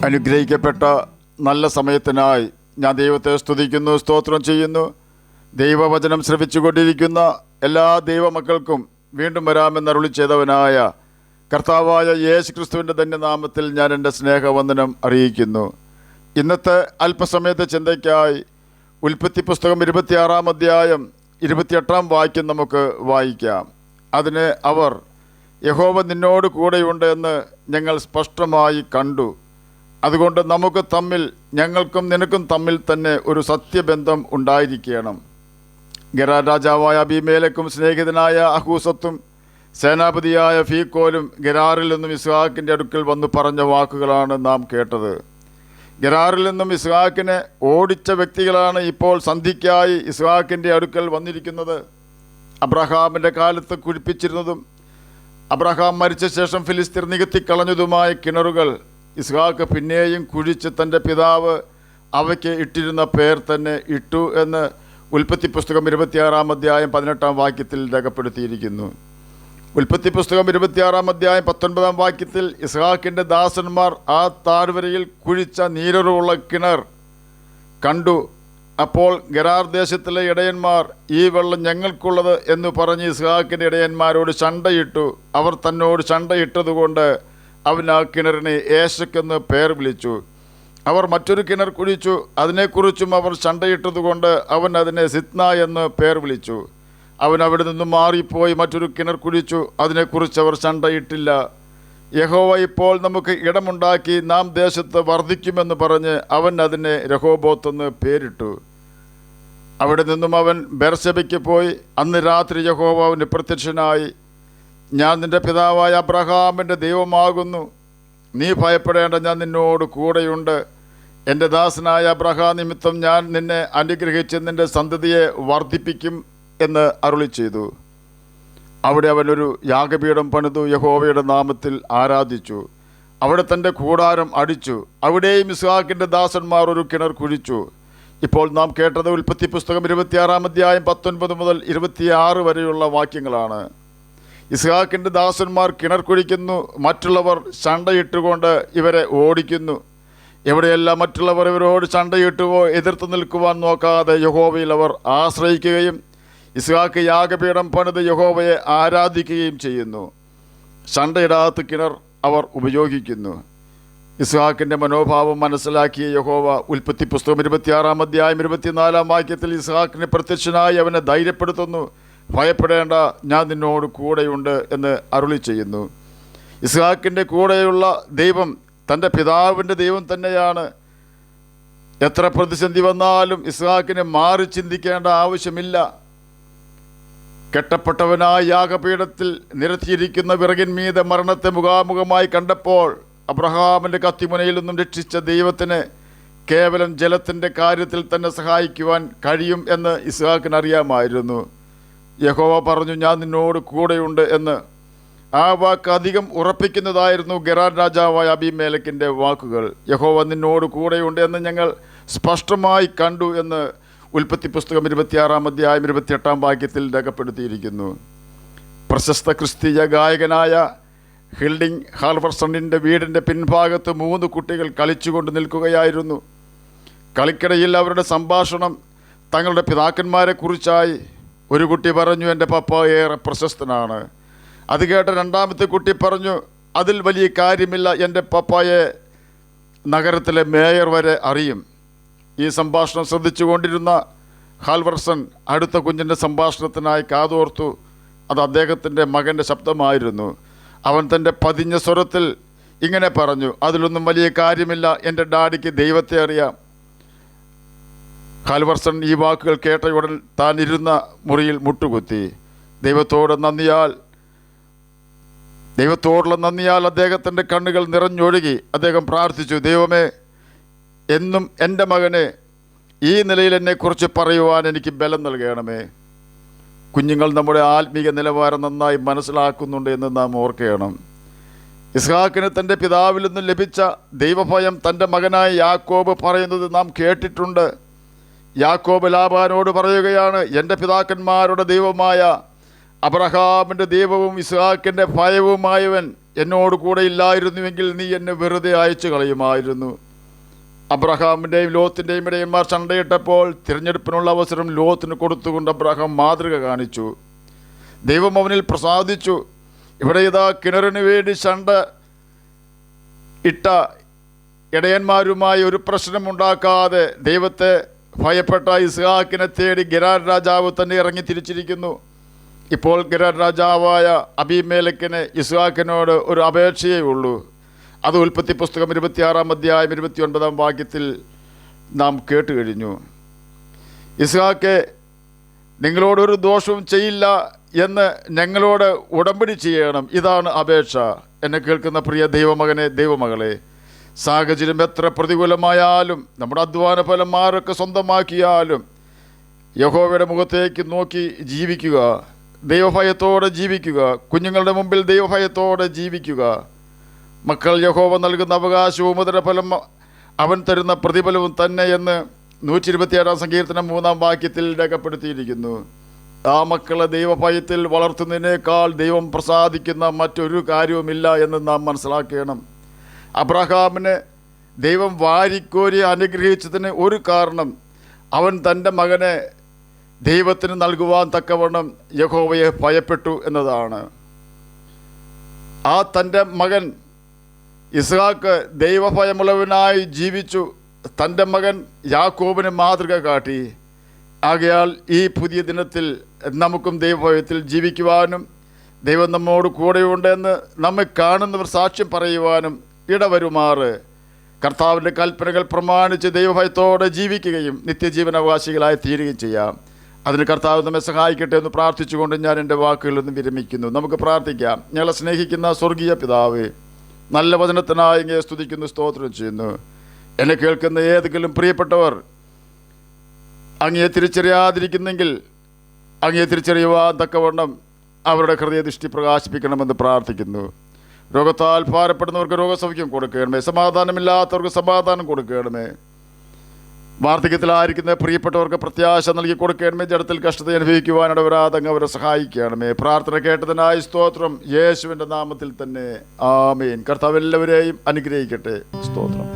അനുഗ്രഹിക്കപ്പെട്ട നല്ല സമയത്തിനായി ഞാൻ ദൈവത്തെ സ്തുതിക്കുന്നു, സ്തോത്രം ചെയ്യുന്നു. ദൈവവചനം ശ്രവിച്ചുകൊണ്ടിരിക്കുന്ന എല്ലാ ദൈവമക്കൾക്കും വീണ്ടും വരാമെന്നരുളി ചെയ്തവനായ കർത്താവായ യേശു ക്രിസ്തുവിൻ്റെ ധന്യനാമത്തിൽ ഞാൻ എൻ്റെ സ്നേഹവന്ദനം അറിയിക്കുന്നു. ഇന്നത്തെ അല്പസമയത്തെ ചിന്തയ്ക്കായി ഉൽപ്പത്തി പുസ്തകം 26-ാം അധ്യായം 28-ാം വാക്യം നമുക്ക് വായിക്കാം. അതിന് അവർ, യഹോവ നിന്നോട് കൂടെയുണ്ട് എന്ന് ഞങ്ങൾ സ്പഷ്ടമായി കണ്ടു. അതുകൊണ്ട് നമുക്ക് തമ്മിൽ, ഞങ്ങൾക്കും നിനക്കും തമ്മിൽ തന്നെ ഒരു സത്യബന്ധം ഉണ്ടായിരിക്കണം. ഗെരാർ രാജാവായ അബീമേലെക്കും സ്നേഹിതനായ അഹൂസത്തും സേനാപതിയായ ഫീക്കോലും ഗെരാറിൽ നിന്നും ഇസ്ഹാക്കിൻ്റെ അടുക്കൽ വന്ന് പറഞ്ഞ വാക്കുകളാണ് നാം കേട്ടത്. ഗെരാറിൽ നിന്നും ഇസ്ഹാക്കിനെ ഓടിച്ച വ്യക്തികളാണ് ഇപ്പോൾ സന്ധിക്കായി ഇസ്ഹാക്കിൻ്റെ അടുക്കൽ വന്നിരിക്കുന്നത്. അബ്രഹാമിൻ്റെ കാലത്ത് കുഴിപ്പിച്ചിരുന്നതും അബ്രഹാം മരിച്ച ശേഷം ഫിലിസ്തീർ നികത്തിക്കളഞ്ഞതുമായ കിണറുകൾ ഇസ്ഹാക്ക് പിന്നെയും കുഴിച്ച് തൻ്റെ പിതാവ് അവയ്ക്ക് ഇട്ടിരുന്ന പേർ തന്നെ ഇട്ടു എന്ന് ഉൽപ്പത്തി പുസ്തകം 26-ാം അധ്യായം 18-ാം വാക്യത്തിൽ രേഖപ്പെടുത്തിയിരിക്കുന്നു. ഉൽപ്പത്തി പുസ്തകം 26-ാം അധ്യായം 19-ാം വാക്യത്തിൽ ഇസ്ഹാക്കിൻ്റെ ദാസന്മാർ ആ താഴ്വരയിൽ കുഴിച്ച നീരുറവുള്ള കിണർ കണ്ടു. അപ്പോൾ ഗെരാർ ദേശത്തിലെ ഇടയന്മാർ, ഈ വെള്ളം ഞങ്ങൾക്കുള്ളത് എന്ന് പറഞ്ഞ് ഇസ്ഹാക്കിൻ്റെ ഇടയന്മാരോട് ശണ്ടയിട്ടു. അവർ തന്നോട് ശണ്ടയിട്ടതുകൊണ്ട് അവൻ ആ കിണറിനെ ഏശക്കെന്ന് പേർ വിളിച്ചു. അവർ മറ്റൊരു കിണർ കുഴിച്ചു, അതിനെക്കുറിച്ചും അവർ ശണ്ടയിട്ടതുകൊണ്ട് അവൻ അതിനെ സിത്ന എന്ന് പേർ വിളിച്ചു. അവൻ അവിടെ നിന്നും മാറിപ്പോയി മറ്റൊരു കിണർ കുഴിച്ചു, അതിനെക്കുറിച്ച് അവർ ശണ്ടയിട്ടില്ല. യഹോവ ഇപ്പോൾ നമുക്ക് ഇടമുണ്ടാക്കി നാം ദേശത്ത് വർദ്ധിക്കുമെന്ന് പറഞ്ഞ് അവൻ അതിനെ രഹോബോത്തെന്ന് പേരിട്ടു. അവിടെ നിന്നും അവൻ ബേർശെബയ്ക്ക് പോയി. അന്ന് രാത്രി യഹോവ അവന് പ്രത്യക്ഷനായി, ഞാൻ നിൻ്റെ പിതാവായ അബ്രഹാമിൻ്റെ ദൈവമാകുന്നു, നീ ഭയപ്പെടേണ്ട, ഞാൻ നിന്നോട് കൂടെയുണ്ട്. എൻ്റെ ദാസനായ അബ്രഹാം നിമിത്തം ഞാൻ നിന്നെ അനുഗ്രഹിച്ച് നിൻ്റെ സന്തതിയെ വർദ്ധിപ്പിക്കും എന്ന് അരുളി ചെയ്തു. അവിടെ അവനൊരു യാഗപീഠം പണിതു, യഹോവയുടെ നാമത്തിൽ ആരാധിച്ചു. അവിടെ തൻ്റെ കൂടാരം അടിച്ചു. അവിടെയും ഇസ്ഹാക്കിൻ്റെ ദാസന്മാർ ഒരു കിണർ കുഴിച്ചു. ഇപ്പോൾ നാം കേട്ടത് ഉൽപ്പത്തി പുസ്തകം 26-ാം അധ്യായം 19 മുതൽ 26 വരെയുള്ള വാക്യങ്ങളാണ്. ഇസ്ഹാക്കിൻ്റെ ദാസന്മാർ കിണർ കുഴിക്കുന്നു, മറ്റുള്ളവർ ശണ്ടയിട്ടുകൊണ്ട് ഇവരെ ഓടിക്കുന്നു. എവിടെയെല്ലാം മറ്റുള്ളവർ ഇവരോട് ശണ്ടയിട്ടുവോ എതിർത്ത് നിൽക്കുവാൻ നോക്കാതെ യഹോവയിൽ അവർ ആശ്രയിക്കുകയും ഇസ്ഹാക്ക് യാഗപീഠം പണിത് യഹോവയെ ആരാധിക്കുകയും ചെയ്യുന്നു. ശണ്ടയിടാത്ത കിണർ അവർ ഉപയോഗിക്കുന്നു. ഇസ്ഹാക്കിൻ്റെ മനോഭാവം മനസ്സിലാക്കിയ യഹോവ ഉൽപ്പത്തി പുസ്തകം 26-ാം അധ്യായം 24-ാം വാക്യത്തിൽ ഇസ്ഹാക്കിന് പ്രത്യക്ഷനായി അവനെ ധൈര്യപ്പെടുത്തുന്നു. ഭയപ്പെടേണ്ട, ഞാൻ നിന്നോട് കൂടെയുണ്ട് എന്ന് അരുളി ചെയ്യുന്നു. ഇസ്ഹാക്കിൻ്റെ കൂടെയുള്ള ദൈവം തൻ്റെ പിതാവിൻ്റെ ദൈവം തന്നെയാണ്. എത്ര പ്രതിസന്ധി വന്നാലും ഇസ്ഹാക്കിനെ മാറി ചിന്തിക്കേണ്ട ആവശ്യമില്ല. കെട്ടപ്പെട്ടവനായ യാഗപീഠത്തിൽ നിരത്തിയിരിക്കുന്ന വിറകിന്മീതെ മരണത്തെ മുഖാമുഖമായി കണ്ടപ്പോൾ അബ്രഹാമിൻ്റെ കത്തിമുനയിൽ നിന്നും രക്ഷിച്ച ദൈവത്തിന് കേവലം ജലത്തിൻ്റെ കാര്യത്തിൽ തന്നെ സഹായിക്കുവാൻ കഴിയും എന്ന് ഇസ്ഹാക്കിന് അറിയാമായിരുന്നു. യഹോവ പറഞ്ഞു, ഞാൻ നിന്നോട് കൂടെയുണ്ട് എന്ന്. ആ വാക്ക് അധികം ഉറപ്പിക്കുന്നതായിരുന്നു ഗെരാർ രാജാവായ അബീമേലെക്കിൻ്റെ വാക്കുകൾ. യഹോവ നിന്നോട് കൂടെയുണ്ട് എന്ന് ഞങ്ങൾ സ്പഷ്ടമായി കണ്ടു എന്ന് ഉൽപ്പത്തി പുസ്തകം 26-ാം അധ്യായം 28-ാം വാക്യത്തിൽ രേഖപ്പെടുത്തിയിരിക്കുന്നു. പ്രശസ്ത ക്രിസ്തീയ ഗായകനായ ഹിൽഡിംഗ് ഹാൽവർസണിൻ്റെ വീടിൻ്റെ പിൻഭാഗത്ത് 3 കുട്ടികൾ കളിച്ചുകൊണ്ട് നിൽക്കുകയായിരുന്നു. കളിക്കിടയിൽ അവരുടെ സംഭാഷണം തങ്ങളുടെ പിതാക്കന്മാരെക്കുറിച്ചായി. ഒരു കുട്ടി പറഞ്ഞു, എൻ്റെ പപ്പ ഏറെ പ്രശസ്തനാണ്. അത് കേട്ട രണ്ടാമത്തെ കുട്ടി പറഞ്ഞു, അതിൽ വലിയ കാര്യമില്ല, എൻ്റെ പപ്പായെ നഗരത്തിലെ മേയർ വരെ അറിയും. ഈ സംഭാഷണം ശ്രദ്ധിച്ചു കൊണ്ടിരുന്ന ഹാൽവർസൺ അടുത്ത കുഞ്ഞിൻ്റെ സംഭാഷണത്തിനായി കാതോർത്തു. അത് അദ്ദേഹത്തിൻ്റെ മകൻ്റെ ശബ്ദമായിരുന്നു. അവൻ തൻ്റെ പതിഞ്ഞ സ്വരത്തിൽ ഇങ്ങനെ പറഞ്ഞു, അതിലൊന്നും വലിയ കാര്യമില്ല, എൻ്റെ ഡാഡിക്ക് ദൈവത്തെ അറിയാം. ഹാൽവർസൺ ഈ വാക്കുകൾ കേട്ടയുടൻ താൻ ഇരുന്ന മുറിയിൽ മുട്ടുകുത്തി. ദൈവത്തോടുള്ള നന്ദിയാൽ അദ്ദേഹത്തിൻ്റെ കണ്ണുകൾ നിറഞ്ഞൊഴുകി. അദ്ദേഹം പ്രാർത്ഥിച്ചു, ദൈവമേ, എന്നും എൻ്റെ മകനെ ഈ നിലയിൽ എന്നെക്കുറിച്ച് പറയുവാൻ എനിക്ക് ബലം നൽകണമേ. കുഞ്ഞുങ്ങൾ നമ്മുടെ ആത്മീയ നിലവാരം നന്നായി മനസ്സിലാക്കുന്നുണ്ട് എന്ന് നാം ഓർക്കണം. ഇസ്ഹാക്കിന് തൻ്റെ പിതാവിൽ നിന്നും ലഭിച്ച ദൈവഭയം തൻ്റെ മകനായ യാക്കോബ് പറയുന്നത് നാം കേട്ടിട്ടുണ്ട്. യാക്കോബ് ലാബാനോട് പറയുകയാണ്, എൻ്റെ പിതാക്കന്മാരുടെ ദൈവമായ അബ്രഹാമിൻ്റെ ദൈവവും ഇസ്ഹാക്കിൻ്റെ ഭയവുമായവൻ എന്നോട് കൂടെ ഇല്ലായിരുന്നുവെങ്കിൽ നീ എന്നെ വെറുതെ അയച്ചു കളയുമായിരുന്നു. അബ്രഹാമിൻ്റെയും ലോത്തിൻ്റെയും ഇടയന്മാർ ചണ്ടയിട്ടപ്പോൾ തിരഞ്ഞെടുപ്പിനുള്ള അവസരം ലോത്തിന് കൊടുത്തുകൊണ്ട് അബ്രഹാം മാതൃക കാണിച്ചു. ദൈവം അവനിൽ പ്രസാദിച്ചു. ഇവിടെ ഇതാ കിണറിന് വേണ്ടി ചണ്ട ഇട്ട ഇടയന്മാരുമായി ഒരു പ്രശ്നമുണ്ടാക്കാതെ ദൈവത്തെ ഭയപ്പെട്ട ഇസ്ഹാക്കിനെ തേടി ഗെരാർ രാജാവ് തന്നെ ഇറങ്ങി തിരിച്ചിരിക്കുന്നു. ഇപ്പോൾ ഗെരാർ രാജാവായ അബീമേലെക്കിന് ഇസ്ഹാക്കിനോട് ഒരു അപേക്ഷയേ ഉള്ളൂ. അത് ഉൽപ്പത്തി പുസ്തകം 26-ാം അധ്യായം 29-ാം വാക്യത്തിൽ നാം കേട്ട് കഴിഞ്ഞു. ഇസ്ഹാക്ക്, നിങ്ങളോടൊരു ദോഷവും ചെയ്യില്ല എന്ന് ഞങ്ങളോട് ഉടമ്പടി ചെയ്യണം. ഇതാണ് അപേക്ഷ. എന്നെ കേൾക്കുന്ന പ്രിയ ദൈവമകനെ, ദൈവമകളെ, സാഹചര്യം എത്ര പ്രതികൂലമായാലും നമ്മുടെ അധ്വാന ഫലം ആരൊക്കെ സ്വന്തമാക്കിയാലും യഹോവയുടെ മുഖത്തേക്ക് നോക്കി ജീവിക്കുക, ദൈവഭയത്തോടെ ജീവിക്കുക. കുഞ്ഞുങ്ങളുടെ മുമ്പിൽ ദൈവഭയത്തോടെ ജീവിക്കുക. മക്കൾ യഹോവ നൽകുന്ന അവകാശവും ഉദരഫലം അവൻ തരുന്ന പ്രതിഫലവും തന്നെ എന്ന് 127-ാം സങ്കീർത്തനം 3-ാം വാക്യത്തിൽ രേഖപ്പെടുത്തിയിരിക്കുന്നു. ആ മക്കളെ ദൈവഭയത്തിൽ വളർത്തുന്നതിനേക്കാൾ ദൈവം പ്രസാദിക്കുന്ന മറ്റൊരു കാര്യവുമില്ല എന്ന് നാം മനസ്സിലാക്കണം. അബ്രഹാമിനെ ദൈവം വാരിക്കോരി അനുഗ്രഹിച്ചതിന് ഒരു കാരണം അവൻ തൻ്റെ മകനെ ദൈവത്തിന് നൽകുവാൻ തക്കവണ്ണം യഹോവയെ ഭയപ്പെട്ടു എന്നതാണ്. ആ തൻ്റെ മകൻ ഇസ്ഹാക്ക് ദൈവഭയമുള്ളവനായി ജീവിച്ചു. തൻ്റെ മകൻ യാക്കോബിന് മാതൃക കാട്ടി. ആകയാൽ ഈ പുതിയ ദിനത്തിൽ നമുക്കും ദൈവഭയത്തിൽ ജീവിക്കുവാനും ദൈവം നമ്മോട് കൂടെയുണ്ടെന്ന് നമ്മെ കാണുന്നവർ സാക്ഷ്യം പറയുവാനും ഇടവരുമാറ് കർത്താവിൻ്റെ കൽപ്പനകൾ പ്രമാണിച്ച് ദൈവഭയത്തോടെ ജീവിക്കുകയും നിത്യജീവനാവകാശികളായി തീരുകയും ചെയ്യാം. അതിന് കർത്താവ് നമ്മെ സഹായിക്കട്ടെ എന്ന് പ്രാർത്ഥിച്ചുകൊണ്ട് ഞാൻ എൻ്റെ വാക്കുകളിൽ നിന്ന് വിരമിക്കുന്നു. നമുക്ക് പ്രാർത്ഥിക്കാം. ഞങ്ങളെ സ്നേഹിക്കുന്ന സ്വർഗീയ പിതാവേ, നല്ല വചനത്തിനായി ഇങ്ങനെ സ്തുതിക്കുന്നു, സ്തോത്രം ചെയ്യുന്നു. എന്നെ കേൾക്കുന്ന ഏതെങ്കിലും പ്രിയപ്പെട്ടവർ അങ്ങയെ തിരിച്ചറിയാതിരിക്കുന്നെങ്കിൽ അങ്ങയെ തിരിച്ചറിയുവാൻ തക്കവണ്ണം അവരുടെ ഹൃദയദൃഷ്ടി പ്രകാശിപ്പിക്കണമെന്ന് പ്രാർത്ഥിക്കുന്നു. രോഗത്താൽ ഭാരപ്പെടുന്നവർക്ക് രോഗസൗഖ്യം കൊടുക്കണമേ. സമാധാനമില്ലാത്തവർക്ക് സമാധാനം കൊടുക്കണമേ. വാർദ്ധക്യത്തിലായിരിക്കുന്ന പ്രിയപ്പെട്ടവർക്ക് പ്രത്യാശ നൽകി കൊടുക്കണമേ. ജഡത്തിൽ കഷ്ടത അനുഭവിക്കുവാനിടവരാതെ അങ്ങ് അവരെ സഹായിക്കണമേ. പ്രാർത്ഥന കേട്ടതിനായി സ്തോത്രം. യേശുവിൻ്റെ നാമത്തിൽ തന്നെ ആമേൻ. കർത്താവ് എല്ലാവരെയും അനുഗ്രഹിക്കട്ടെ. സ്തോത്രം.